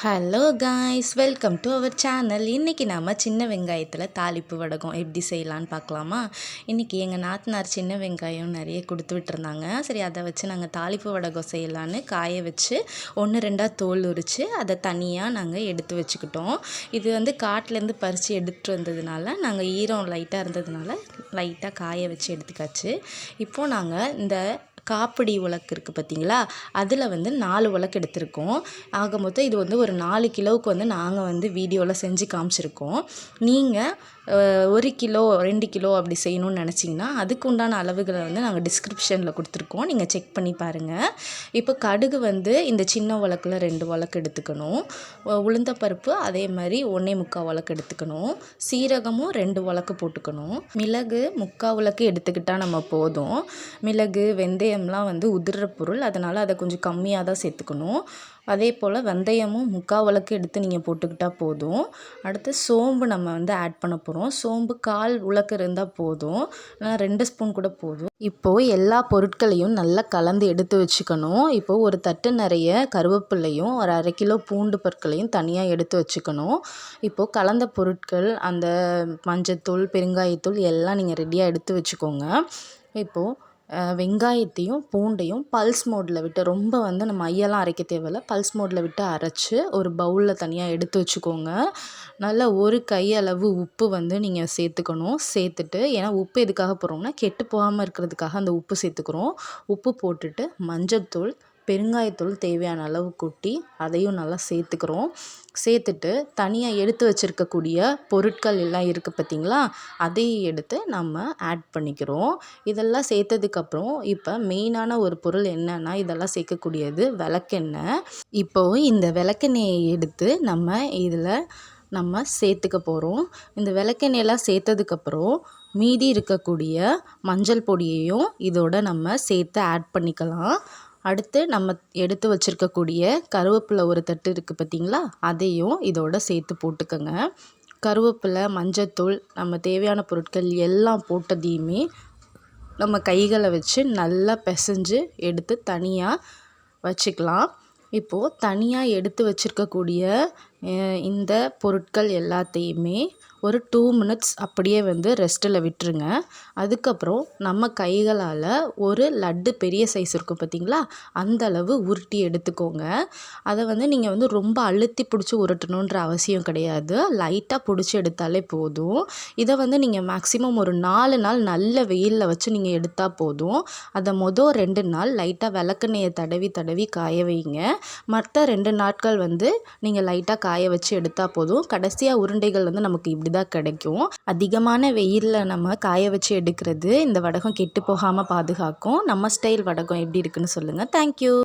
Hello guys, welcome to our channel. இன்றைக்கி நாம் சின்ன வெங்காயத்தில் தாளிப்பு வடகம் எப்படி செய்யலான்னு பார்க்கலாமா? இன்றைக்கி எங்கள் நாத்தனார் சின்ன வெங்காயம் நிறைய கொடுத்து விட்டுருந்தாங்க. சரி, அதை வச்சு நாங்கள் தாளிப்பு வடகம் செய்யலான்னு காய வச்சு 1-2 தோல் உரித்து அதை தனியாக நாங்கள் எடுத்து வச்சுக்கிட்டோம். இது காட்டிலேருந்து பறித்து எடுத்துகிட்டு வந்ததுனால நாங்கள் ஈரம் லைட்டாக இருந்ததுனால லைட்டாக காய வச்சு எடுத்துக்காச்சு. இப்போது நாங்கள் இந்த காப்பிடி உலக்கு இருக்குது பார்த்தீங்களா, அதில் 4 உலக்கு எடுத்திருக்கோம். ஆக மொத்தம் இது ஒரு 4 கிலோவுக்கு நாங்கள் வீடியோவில் செஞ்சு காமிச்சிருக்கோம். நீங்கள் 1 கிலோ 2 கிலோ அப்படி செய்யணும்னு நினச்சிங்கன்னா அதுக்கு உண்டான அளவுகளை நாங்கள் டிஸ்கிரிப்ஷனில் கொடுத்துருக்கோம், நீங்கள் செக் பண்ணி பாருங்கள். இப்போ கடுகு இந்த சின்ன உலக்கில் 2 உலக்கு எடுத்துக்கணும். உளுந்தப்பருப்பு அதே மாதிரி 1.25 உலக்கு எடுத்துக்கணும். சீரகமும் 2 உலக்கு போட்டுக்கணும். மிளகு 3/4 உலக்கு எடுத்துக்கிட்டால் நம்ம போதும். மிளகு வெந்தயம்லாம் உதிர்ற பொருள், அதனால் அதை கொஞ்சம் கம்மியாக தான் சேர்த்துக்கணும். அதே போல் வெந்தயமும் 3/4 உலக்கு எடுத்து நீங்கள் போட்டுக்கிட்டால் போதும். அடுத்து சோம்பு நம்ம ஆட் பண்ண போகிறோம். சோம்பு 1/4 உலக்கு இருந்தால் போதும், 2 ஸ்பூன் கூட போதும். இப்போது எல்லா பொருட்களையும் நல்லா கலந்து எடுத்து வச்சுக்கணும். இப்போது ஒரு தட்டு நிறைய கருவேப்பிலையும் ஒரு 1/2 கிலோ பூண்டு பற்களையும் தனியாக எடுத்து வச்சுக்கணும். இப்போது கலந்த பொருட்கள் அந்த மஞ்சத்தூள் பெருங்காயத்தூள் எல்லாம் நீங்கள் ரெடியாக எடுத்து வச்சுக்கோங்க. இப்போது வெங்காயத்தையும் பூண்டையும் பல்ஸ் மோடில் விட்டு, ரொம்ப நம்ம மையெல்லாம் அரைக்க தேவையில்ல, பல்ஸ் மோடில் விட்டு அரைச்சி ஒரு பவுலில் தனியாக எடுத்து வச்சுக்கோங்க. நல்லா ஒரு கையளவு உப்பு நீங்கள் சேர்த்துக்கணும். சேர்த்துட்டு, ஏன்னா உப்பு எதுக்காக போடுறோம்னா கெட்டு போகாமல் இருக்கிறதுக்காக அந்த உப்பு சேர்த்துக்கிறோம். உப்பு போட்டுட்டு மஞ்சத்தூள் பெருங்காயத்தூள் தேவையான அளவு கொட்டி அதையும் நல்லா சேர்த்துக்கிறோம். சேர்த்துட்டு தனியாக எடுத்து வச்சுருக்கக்கூடிய பொருட்கள் எல்லாம் இருக்குது பார்த்திங்களா, அதையும் எடுத்து நம்ம ஆட் பண்ணிக்கிறோம். இதெல்லாம் சேர்த்ததுக்கப்புறம் இப்போ மெயினான ஒரு பொருள் என்னென்னா, இதெல்லாம் சேர்க்கக்கூடியது விளக்கெண்ணெய். இப்போது இந்த விளக்கெண்ணெயை எடுத்து நம்ம சேர்த்துக்க போகிறோம். இந்த விளக்கெண்ணெயெல்லாம் சேர்த்ததுக்கப்புறம் மீதி இருக்கக்கூடிய மஞ்சள் பொடியையும் இதோட நம்ம சேர்த்து ஆட் பண்ணிக்கலாம். அடுத்து நம்ம எடுத்து வச்சுருக்கக்கூடிய கருவேப்பிலை ஒரு தட்டு இருக்குது பார்த்திங்களா, அதையும் இதோட சேர்த்து போட்டுக்கோங்க. கருவேப்பிலை மஞ்சத்தூள் நம்ம தேவையான பொருட்கள் எல்லாம் போட்டதையுமே நம்ம கைகளை வச்சு நல்லா பிசைஞ்சு எடுத்து தனியாக வச்சுக்கலாம். இப்போது தனியாக எடுத்து வச்சுருக்கக்கூடிய இந்த பொருட்கள் எல்லாத்தையுமே ஒரு 2 மினிட்ஸ் அப்படியே ரெஸ்ட்டில் விட்டுருங்க. அதுக்கப்புறம் நம்ம கைகளால் ஒரு லட்டு பெரிய சைஸ் இருக்கும் பார்த்திங்களா, அந்த அளவு உருட்டி எடுத்துக்கோங்க. அதை நீங்கள் ரொம்ப அழுத்தி பிடிச்சி உருட்டணுன்ற அவசியம் கிடையாது, லைட்டாக பிடிச்சி எடுத்தாலே போதும். இதை நீங்கள் மேக்ஸிமம் ஒரு 4 நாள் நல்ல வெயிலில் வச்சு நீங்கள் எடுத்தால் போதும். அதை 2 நாள் லைட்டாக விளக்கெண்ணெயை தடவி காய வைங்க. மற்ற 2 நாட்கள் நீங்கள் லைட்டாக காய வச்சு எடுத்தால் போதும். கடைசியாக உருண்டைகள் நமக்கு இப்படி தான் கிடைக்கும். அதிகமான வெயிலில் நம்ம காய வச்சு எடுக்கிறது இந்த வடகம் கெட்டு போகாமல் பாதுகாக்கும். நம்ம ஸ்டைல் வடகம் எப்படி இருக்குன்னு சொல்லுங்கள். தேங்க்யூ.